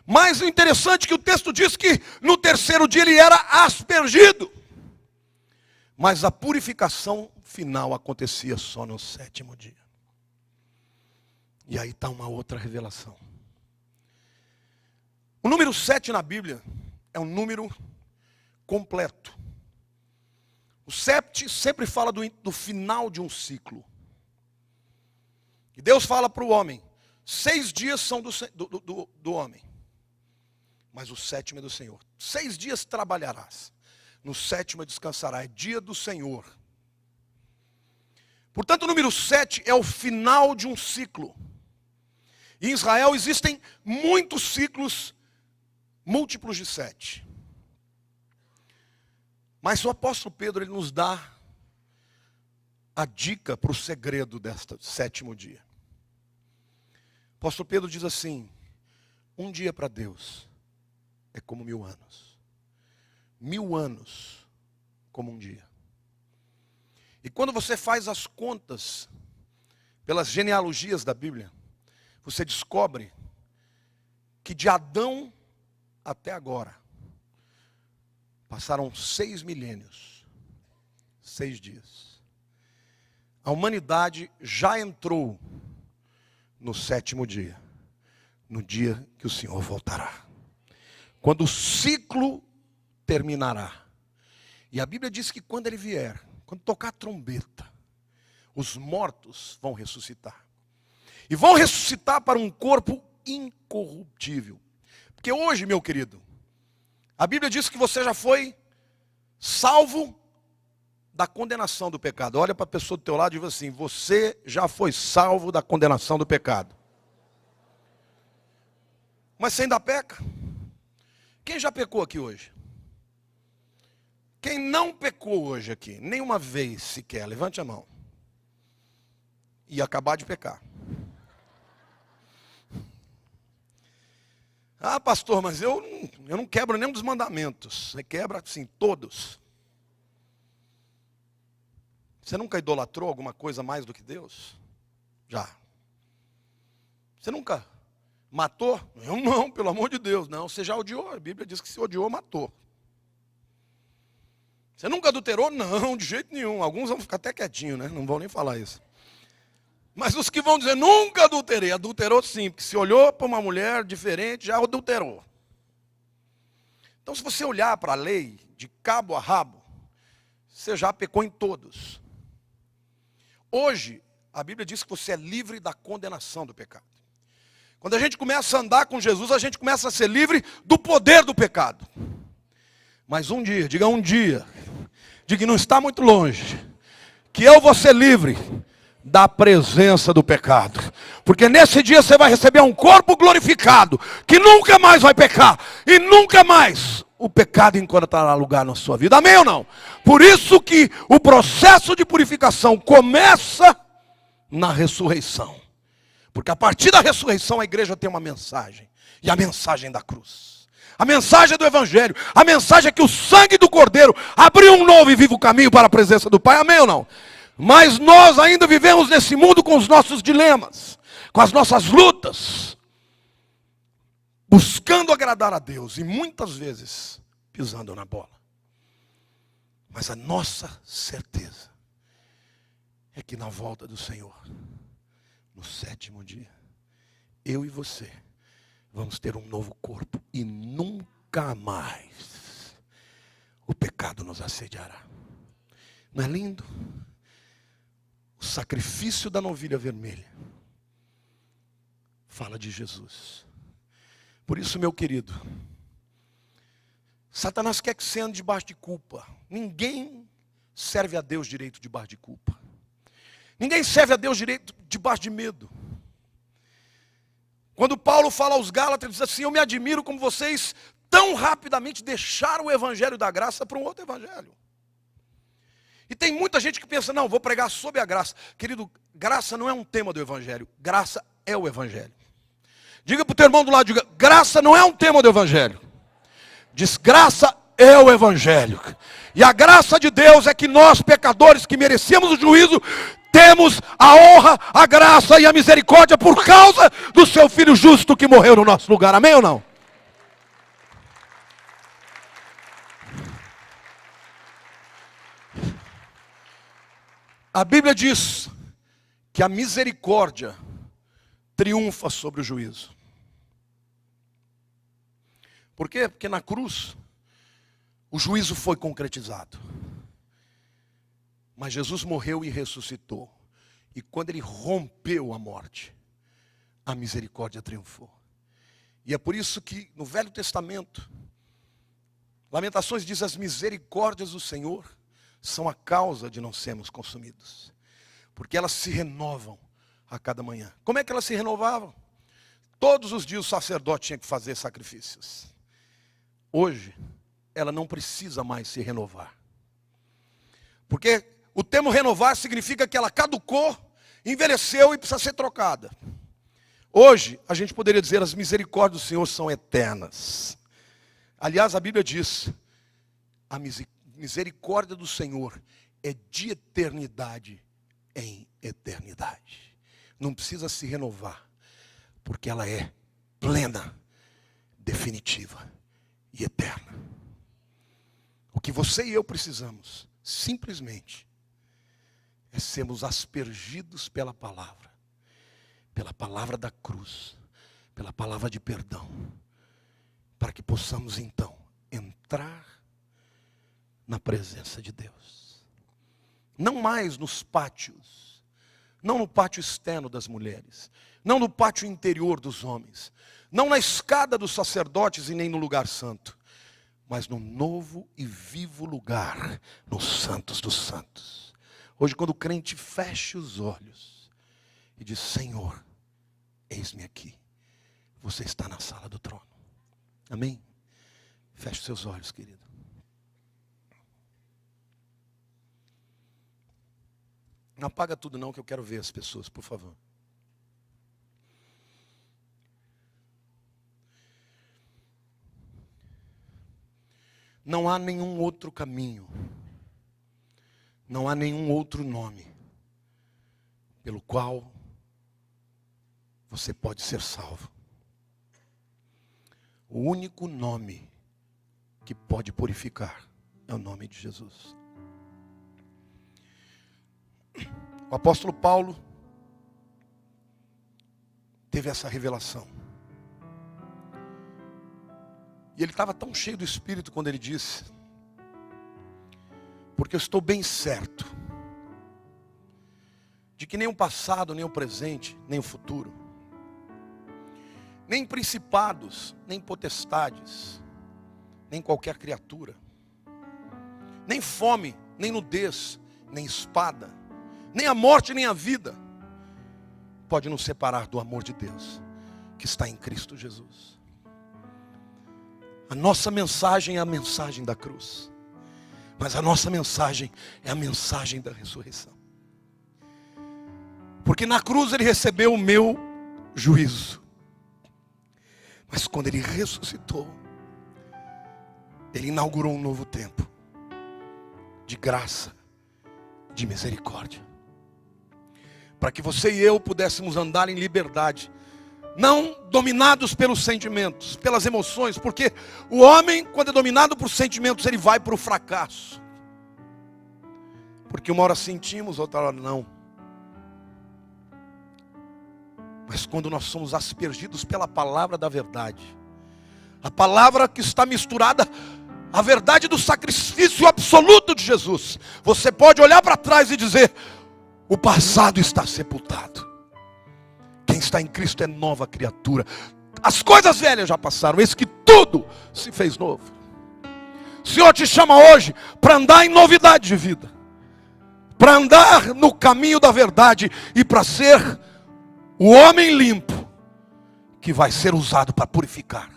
Mas o interessante é que o texto diz que no terceiro dia ele era aspergido. Mas a purificação final acontecia só no sétimo dia. E aí está uma outra revelação. O número 7 na Bíblia é um número completo. O 7 sempre fala do final de um ciclo. E Deus fala para o homem, 6 dias são do homem, mas o sétimo é do Senhor. 6 dias trabalharás, no sétimo descansarás, é dia do Senhor. Portanto, o número 7 é o final de um ciclo. Em Israel existem muitos ciclos múltiplos de 7. Mas o apóstolo Pedro ele nos dá a dica para o segredo deste sétimo dia. O apóstolo Pedro diz assim, um dia para Deus é como 1000 anos. 1000 anos como um dia. E quando você faz as contas pelas genealogias da Bíblia, você descobre que de Adão até agora, passaram 6 milênios, 6 dias. A humanidade já entrou no sétimo dia, no dia que o Senhor voltará. Quando o ciclo terminará. E a Bíblia diz que quando ele vier, quando tocar a trombeta, os mortos vão ressuscitar. E vão ressuscitar para um corpo incorruptível. Porque hoje, meu querido, a Bíblia diz que você já foi salvo da condenação do pecado. Olha para a pessoa do teu lado e diz assim, você já foi salvo da condenação do pecado. Mas você ainda peca? Quem já pecou aqui hoje? Quem não pecou hoje aqui, nenhuma vez sequer, levante a mão. E acabar de pecar. Ah, pastor, mas eu não quebro nenhum dos mandamentos. Você quebra, assim, todos. Você nunca idolatrou alguma coisa mais do que Deus? Já. Você nunca matou? Eu não, pelo amor de Deus. Não, você já odiou. A Bíblia diz que se odiou, matou. Você nunca adulterou? Não, de jeito nenhum. Alguns vão ficar até quietinhos, né? Não vão nem falar isso. Mas os que vão dizer, nunca adulterei, adulterou sim, porque se olhou para uma mulher diferente, já adulterou. Então se você olhar para a lei, de cabo a rabo, você já pecou em todos. Hoje, a Bíblia diz que você é livre da condenação do pecado. Quando a gente começa a andar com Jesus, a gente começa a ser livre do poder do pecado. Mas um dia, diga que não está muito longe, que eu vou ser livre da presença do pecado. Porque nesse dia você vai receber um corpo glorificado, que nunca mais vai pecar, e nunca mais o pecado encontrará lugar na sua vida. Amém ou não? Por isso que o processo de purificação começa na ressurreição. Porque a partir da ressurreição a igreja tem uma mensagem. E a mensagem da cruz. A mensagem do Evangelho. A mensagem é que o sangue do Cordeiro abriu um novo e vivo caminho para a presença do Pai. Amém ou não? Mas nós ainda vivemos nesse mundo com os nossos dilemas, com as nossas lutas, buscando agradar a Deus e muitas vezes pisando na bola. Mas a nossa certeza é que na volta do Senhor, no sétimo dia, eu e você vamos ter um novo corpo e nunca mais o pecado nos assediará. Não é lindo? O sacrifício da novilha vermelha fala de Jesus. Por isso, meu querido, Satanás quer que você ande debaixo de culpa. Ninguém serve a Deus direito debaixo de culpa. Ninguém serve a Deus direito debaixo de medo. Quando Paulo fala aos Gálatas, ele diz assim: eu me admiro como vocês tão rapidamente deixaram o evangelho da graça para um outro evangelho. E tem muita gente que pensa: não, vou pregar sobre a graça. Querido, graça não é um tema do evangelho, graça é o evangelho. Diga para o teu irmão do lado, diga: graça não é um tema do evangelho. Diz: graça é o evangelho. E a graça de Deus é que nós, pecadores que merecemos o juízo, temos a honra, a graça e a misericórdia por causa do seu Filho justo que morreu no nosso lugar. Amém ou não? A Bíblia diz que a misericórdia triunfa sobre o juízo. Por quê? Porque na cruz o juízo foi concretizado. Mas Jesus morreu e ressuscitou. E quando ele rompeu a morte, a misericórdia triunfou. E é por isso que no Velho Testamento, Lamentações diz: as misericórdias do Senhor são a causa de não sermos consumidos. Porque elas se renovam a cada manhã. Como é que elas se renovavam? Todos os dias o sacerdote tinha que fazer sacrifícios. Hoje, ela não precisa mais se renovar. Porque o termo renovar significa que ela caducou, envelheceu e precisa ser trocada. Hoje, a gente poderia dizer: as misericórdias do Senhor são eternas. Aliás, a Bíblia diz: a misericórdia do Senhor é de eternidade em eternidade. Não precisa se renovar, porque ela é plena, definitiva e eterna. O que você e eu precisamos, simplesmente, é sermos aspergidos pela palavra da cruz, pela palavra de perdão, para que possamos então entrar na presença de Deus. Não mais nos pátios, não no pátio externo das mulheres, não no pátio interior dos homens, não na escada dos sacerdotes e nem no lugar santo, mas no novo e vivo lugar, nos santos dos santos. Hoje, quando o crente fecha os olhos e diz: Senhor, eis-me aqui, você está na sala do trono. Amém? Feche seus olhos, querido. Não apaga tudo não, que eu quero ver as pessoas, por favor. Não há nenhum outro caminho, não há nenhum outro nome pelo qual você pode ser salvo. O único nome que pode purificar é o nome de Jesus. O apóstolo Paulo teve essa revelação. E ele estava tão cheio do Espírito quando ele disse: porque eu estou bem certo de que nem o passado, nem o presente, nem o futuro, nem principados, nem potestades, nem qualquer criatura, nem fome, nem nudez, nem espada, nem a morte, nem a vida, pode nos separar do amor de Deus que está em Cristo Jesus. A nossa mensagem é a mensagem da cruz, mas a nossa mensagem é a mensagem da ressurreição. Porque na cruz ele recebeu o meu juízo, mas quando ele ressuscitou, ele inaugurou um novo tempo de graça, de misericórdia, para que você e eu pudéssemos andar em liberdade, não dominados pelos sentimentos, pelas emoções, porque o homem, quando é dominado por sentimentos, ele vai para o fracasso. Porque uma hora sentimos, outra hora não. Mas quando nós somos aspergidos pela palavra da verdade, a palavra que está misturada à verdade do sacrifício absoluto de Jesus, você pode olhar para trás e dizer: o passado está sepultado. Quem está em Cristo é nova criatura. As coisas velhas já passaram, eis que tudo se fez novo. O Senhor te chama hoje para andar em novidade de vida, para andar no caminho da verdade e para ser o homem limpo que vai ser usado para purificar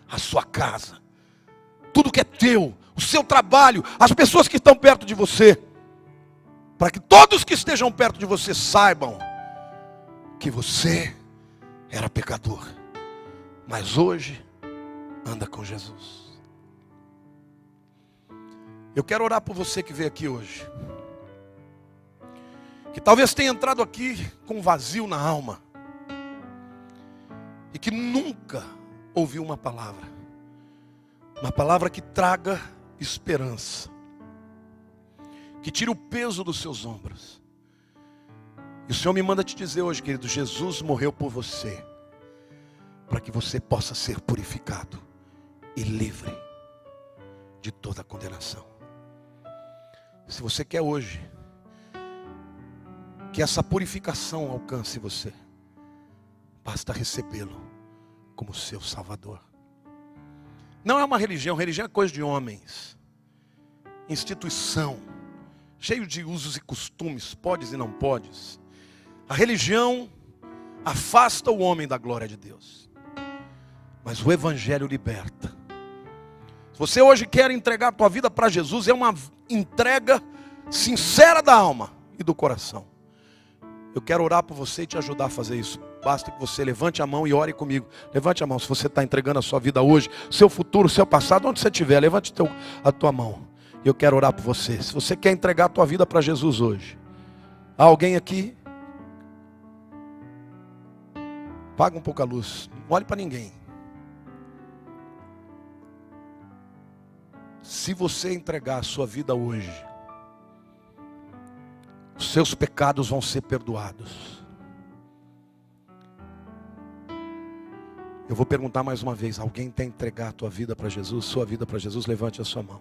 a sua casa, tudo que é teu, o seu trabalho, as pessoas que estão perto de você, para que todos que estejam perto de você saibam que você era pecador, mas hoje anda com Jesus. Eu quero orar por você que veio aqui hoje, que talvez tenha entrado aqui com um vazio na alma, e que nunca ouviu uma palavra que traga esperança, que tire o peso dos seus ombros. E o Senhor me manda te dizer hoje, querido, Jesus morreu por você, para que você possa ser purificado e livre de toda condenação. Se você quer hoje que essa purificação alcance você, basta recebê-lo como seu Salvador. Não é uma religião, religião é coisa de homens, instituição, cheio de usos e costumes, podes e não podes. A religião afasta o homem da glória de Deus, mas o Evangelho liberta. Se você hoje quer entregar a tua vida para Jesus, é uma entrega sincera da alma e do coração. Eu quero orar por você e te ajudar a fazer isso. Basta que você levante a mão e ore comigo. Levante a mão se você está entregando a sua vida hoje, seu futuro, seu passado, onde você estiver. Levante a tua mão. E eu quero orar por você. Se você quer entregar a tua vida para Jesus hoje. Há alguém aqui? Paga um pouco a luz. Não olhe para ninguém. Se você entregar a sua vida hoje, os seus pecados vão ser perdoados. Eu vou perguntar mais uma vez: alguém tem que entregar a tua vida para Jesus, sua vida para Jesus? Levante a sua mão.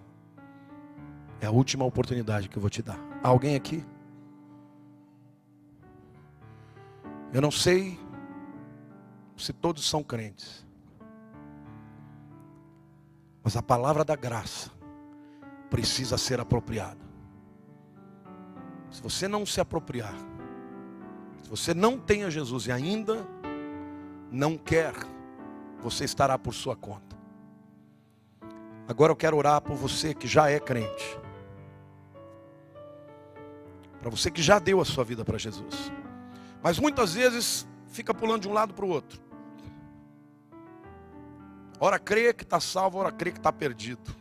É a última oportunidade que eu vou te dar. Há alguém aqui? Eu não sei se todos são crentes, mas a palavra da graça precisa ser apropriada. Se você não se apropriar, se você não tem a Jesus e ainda não quer, você estará por sua conta. Agora eu quero orar por você que já é crente, para você que já deu a sua vida para Jesus, mas muitas vezes fica pulando de um lado para o outro. Ora crê que está salvo, ora crê que está perdido.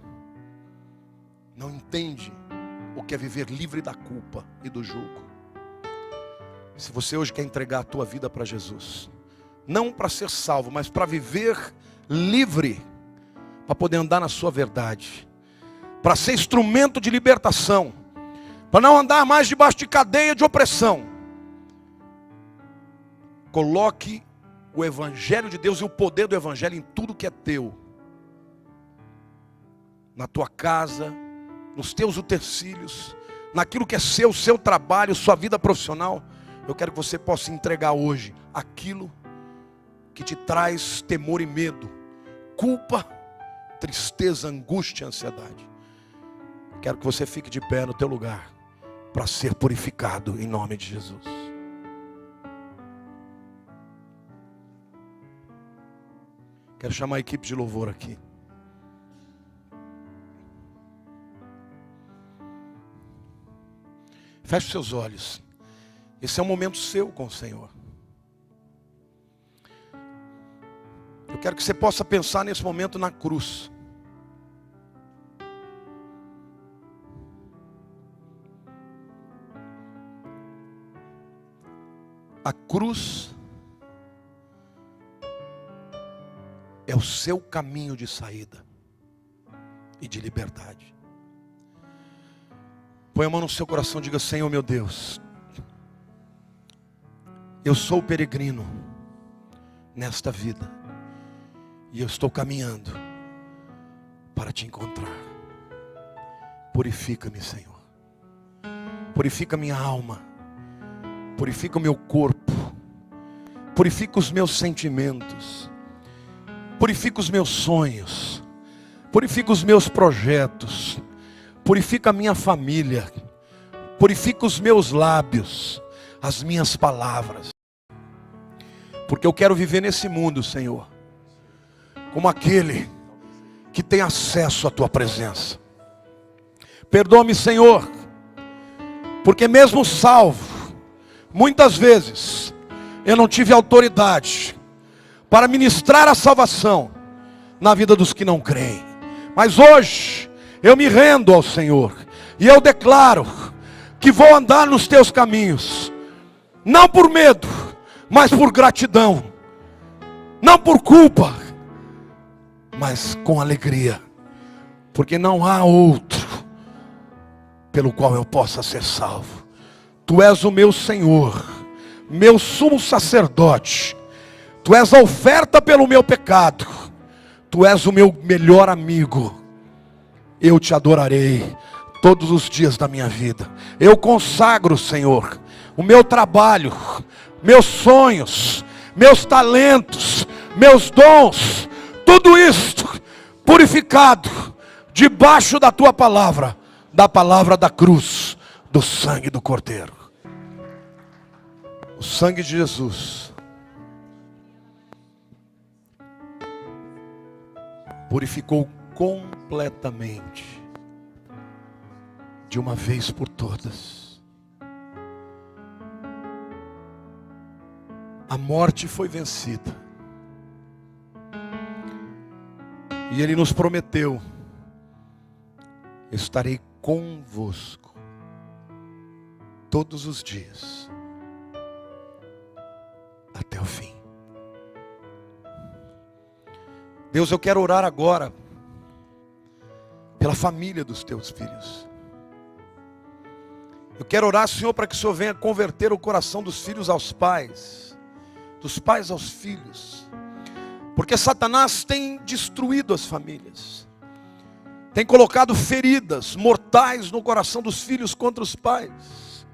Não entende o que é viver livre da culpa e do jugo. Se você hoje quer entregar a tua vida para Jesus, não para ser salvo, mas para viver livre, para poder andar na sua verdade, para ser instrumento de libertação, para não andar mais debaixo de cadeia de opressão, coloque o Evangelho de Deus e o poder do Evangelho em tudo que é teu, na tua casa, nos teus utensílios, naquilo que é seu trabalho, sua vida profissional. Eu quero que você possa entregar hoje aquilo que te traz temor e medo, culpa, tristeza, angústia, ansiedade. Quero que você fique de pé no teu lugar para ser purificado em nome de Jesus. Quero chamar a equipe de louvor aqui. Feche seus olhos. Esse é um momento seu com o Senhor. Eu quero que você possa pensar nesse momento na cruz. A cruz é o seu caminho de saída e de liberdade. Põe a mão no seu coração e diga: Senhor meu Deus, eu sou peregrino nesta vida e eu estou caminhando para te encontrar. Purifica-me, Senhor. Purifica minha alma. Purifica o meu corpo. Purifica os meus sentimentos. Purifica os meus sonhos. Purifica os meus projetos. Purifica a minha família. Purifica os meus lábios, as minhas palavras. Porque eu quero viver nesse mundo, Senhor, como aquele que tem acesso à tua presença. Perdoa-me, Senhor, porque mesmo salvo, muitas vezes eu não tive autoridade para ministrar a salvação na vida dos que não creem. Mas hoje eu me rendo ao Senhor e eu declaro que vou andar nos teus caminhos, não por medo, mas por gratidão, não por culpa, mas com alegria, porque não há outro pelo qual eu possa ser salvo. Tu és o meu Senhor, meu sumo sacerdote, tu és a oferta pelo meu pecado, tu és o meu melhor amigo. Eu te adorarei todos os dias da minha vida. Eu consagro, Senhor, o meu trabalho, meus sonhos, meus talentos, meus dons, tudo isto purificado debaixo da tua palavra, da palavra da cruz, do sangue do Cordeiro. O sangue de Jesus purificou completamente, de uma vez por todas. A morte foi vencida. E Ele nos prometeu: estarei convosco todos os dias, até o fim. Deus, eu quero orar agora pela família dos teus filhos. Eu quero orar, Senhor, para que o Senhor venha converter o coração dos filhos aos pais, dos pais aos filhos. Porque Satanás tem destruído as famílias, tem colocado feridas mortais no coração dos filhos contra os pais,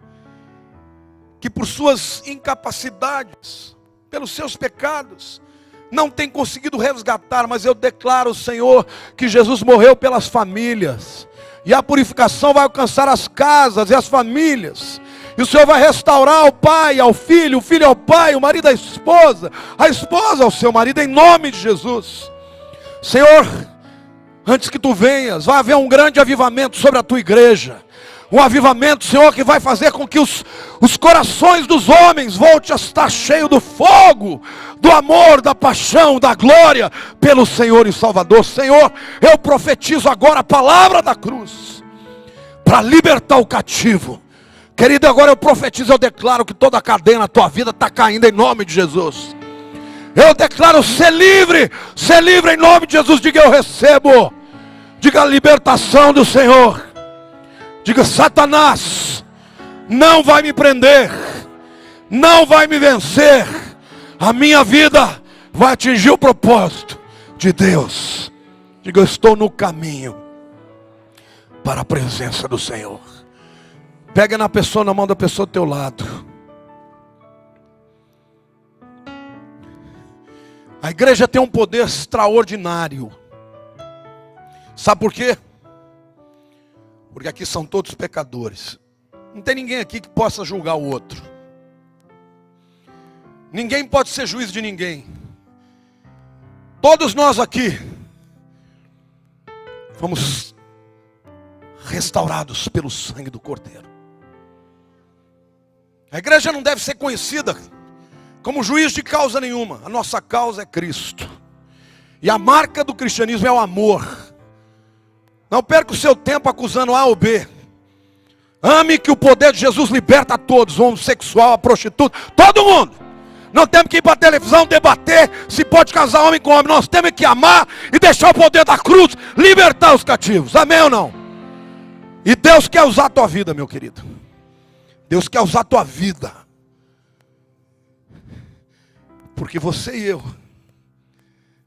que por suas incapacidades, pelos seus pecados, não tem conseguido resgatar. Mas eu declaro, Senhor, que Jesus morreu pelas famílias, e a purificação vai alcançar as casas e as famílias. E o Senhor vai restaurar ao pai, ao filho, o filho ao pai, o marido à esposa, a esposa ao seu marido, em nome de Jesus. Senhor, antes que tu venhas, vai haver um grande avivamento sobre a tua igreja. Um avivamento, Senhor, que vai fazer com que os corações dos homens voltem a estar cheios do fogo, do amor, da paixão, da glória pelo Senhor e Salvador. Senhor, eu profetizo agora a palavra da cruz para libertar o cativo. Querido, agora eu profetizo, eu declaro que toda a cadeia na tua vida está caindo em nome de Jesus. Eu declaro ser livre em nome de Jesus. Diga: eu recebo. Diga: a libertação do Senhor. Diga: Satanás não vai me prender, não vai me vencer. A minha vida vai atingir o propósito de Deus. Diga: eu estou no caminho para a presença do Senhor. Pega na pessoa, na mão da pessoa do teu lado. A igreja tem um poder extraordinário. Sabe por quê? Porque aqui são todos pecadores. Não tem ninguém aqui que possa julgar o outro. Ninguém pode ser juiz de ninguém. Todos nós aqui fomos restaurados pelo sangue do Cordeiro. A igreja não deve ser conhecida como juiz de causa nenhuma. A nossa causa é Cristo. E a marca do cristianismo é o amor. Não perca o seu tempo acusando A ou B. Ame, que o poder de Jesus liberta a todos. O homossexual, a prostituta, todo mundo. Não temos que ir para a televisão debater se pode casar homem com homem. Nós temos que amar e deixar o poder da cruz libertar os cativos. Amém ou não? E Deus quer usar a tua vida, meu querido. Deus quer usar a tua vida. Porque você e eu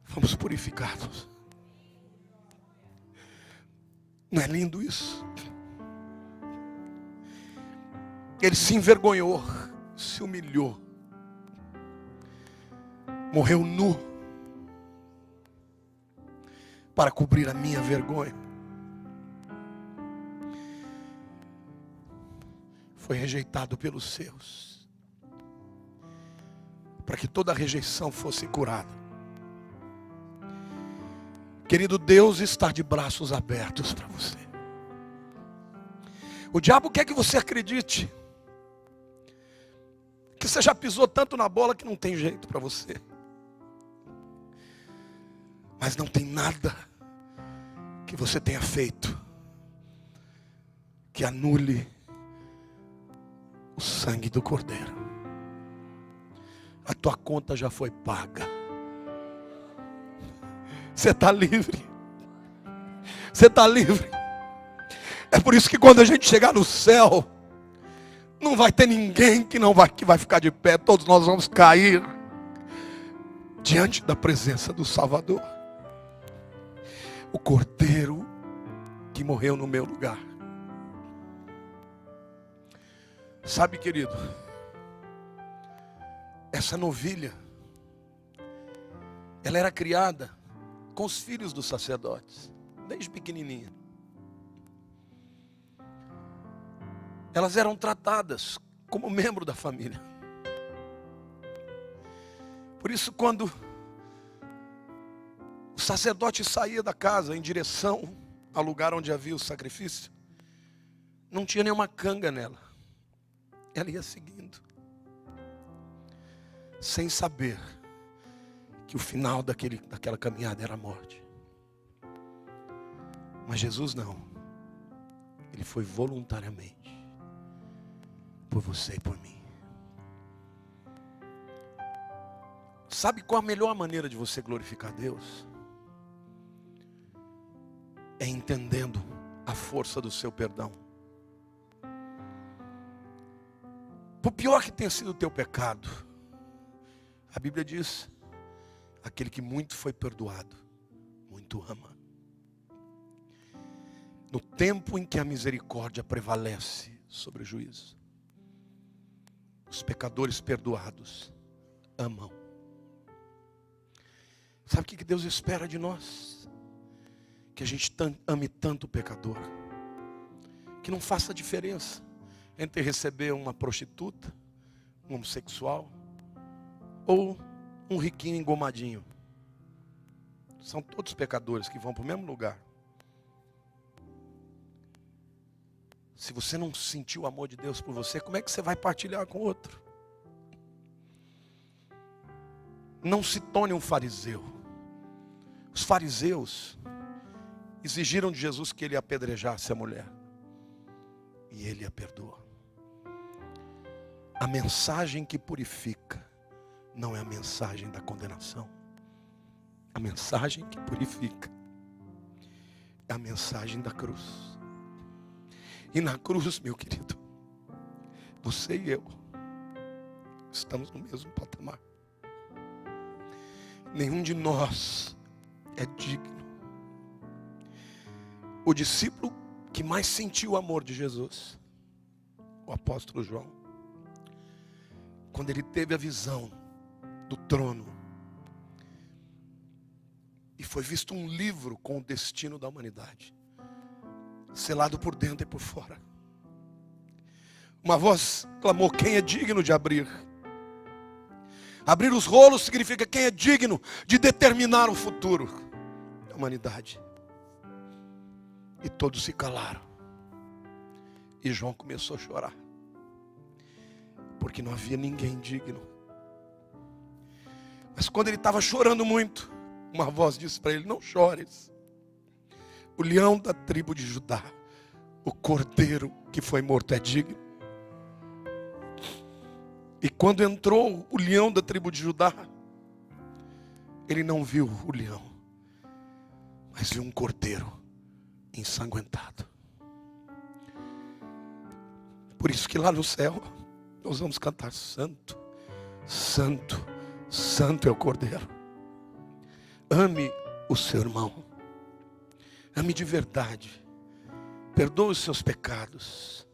fomos purificados. Não é lindo isso? Ele se envergonhou, se humilhou, morreu nu para cobrir a minha vergonha. foi rejeitado pelos seus, para que toda rejeição fosse curada. Querido, Deus está de braços abertos para você. O diabo quer que você acredite que você já pisou tanto na bola que não tem jeito para você. Mas não tem nada que você tenha feito que anule o sangue do Cordeiro. A tua conta já foi paga. Você está livre. Você está livre. É por isso que quando a gente chegar no céu, não vai ter ninguém que vai ficar de pé. Todos nós vamos cair diante da presença do Salvador. O Cordeiro que morreu no meu lugar. Sabe, querido, essa novilha, ela era criada com os filhos dos sacerdotes, desde pequenininha. Elas eram tratadas como membro da família. Por isso, quando o sacerdote saía da casa em direção ao lugar onde havia o sacrifício, não tinha nenhuma canga nela. Ela ia seguindo, sem saber que o final daquela caminhada era a morte. Mas Jesus não. Ele foi voluntariamente, por você e por mim. Sabe qual a melhor maneira de você glorificar Deus? É entendendo a força do seu perdão. Por pior que tenha sido o teu pecado, a Bíblia diz: aquele que muito foi perdoado, muito ama. No tempo em que a misericórdia prevalece sobre o juízo, os pecadores perdoados amam. Sabe o que Deus espera de nós? Que a gente ame tanto o pecador, que não faça diferença entre receber uma prostituta, um homossexual, ou um riquinho engomadinho. São todos pecadores que vão para o mesmo lugar. Se você não sentiu o amor de Deus por você, como é que você vai partilhar com outro? Não se torne um fariseu. Os fariseus exigiram de Jesus que ele apedrejasse a mulher. E ele a perdoa. A mensagem que purifica não é a mensagem da condenação. A mensagem que purifica é a mensagem da cruz. E na cruz, meu querido, você e eu estamos no mesmo patamar. Nenhum de nós é digno. O discípulo que mais sentiu o amor de Jesus, o apóstolo João, quando ele teve a visão do trono e foi visto um livro com o destino da humanidade, selado por dentro e por fora, uma voz clamou: quem é digno de abrir? Abrir os rolos significa quem é digno de determinar o futuro da humanidade. E todos se calaram. E João começou a chorar, porque não havia ninguém digno. Mas quando ele estava chorando muito, uma voz disse para ele: não chores. O leão da tribo de Judá, o cordeiro que foi morto, é digno. E quando entrou o leão da tribo de Judá, ele não viu o leão, mas viu um cordeiro ensanguentado. Por isso que lá no céu nós vamos cantar: santo, santo, santo é o Cordeiro. Ame o seu irmão, ame de verdade, perdoe os seus pecados,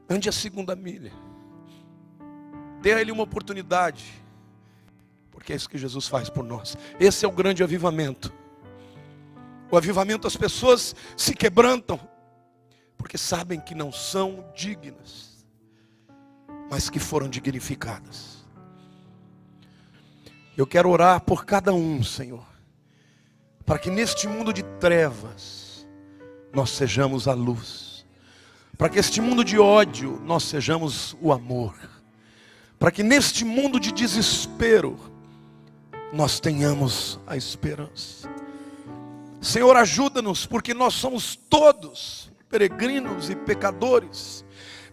ande a segunda milha, dê a ele uma oportunidade, porque é isso que Jesus faz por nós. Esse é o grande avivamento. O avivamento, as pessoas se quebrantam porque sabem que não são dignas. mas que foram dignificadas. Eu quero orar por cada um, Senhor, para que neste mundo de trevas nós sejamos a luz, para que este mundo de ódio nós sejamos o amor, para que neste mundo de desespero nós tenhamos a esperança. Senhor, ajuda-nos, porque nós somos todos peregrinos e pecadores,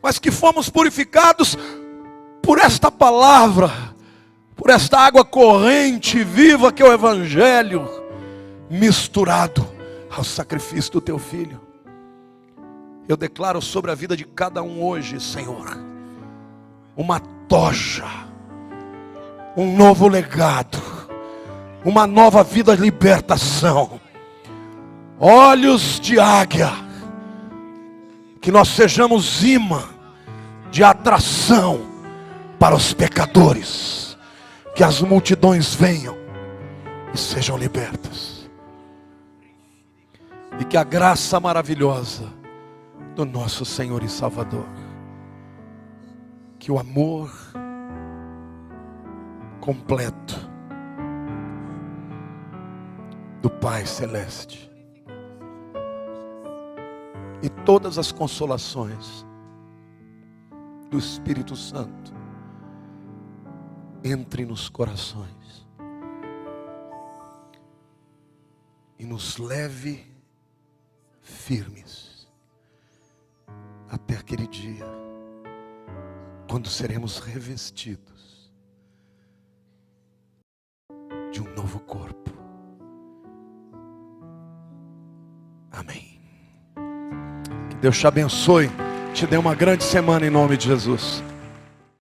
mas que fomos purificados por esta palavra, por esta água corrente viva que é o Evangelho, misturado ao sacrifício do Teu Filho. Eu declaro sobre a vida de cada um hoje, Senhor, uma tocha, um novo legado, uma nova vida de libertação, olhos de águia, que nós sejamos imã de atração para os pecadores, que as multidões venham e sejam libertas, e que a graça maravilhosa do nosso Senhor e Salvador, que o amor completo do Pai Celeste e todas as consolações do Espírito Santo entre nos corações e nos leve firmes até aquele dia quando seremos revestidos de um novo corpo. Amém. Que Deus te abençoe, te dê uma grande semana em nome de Jesus.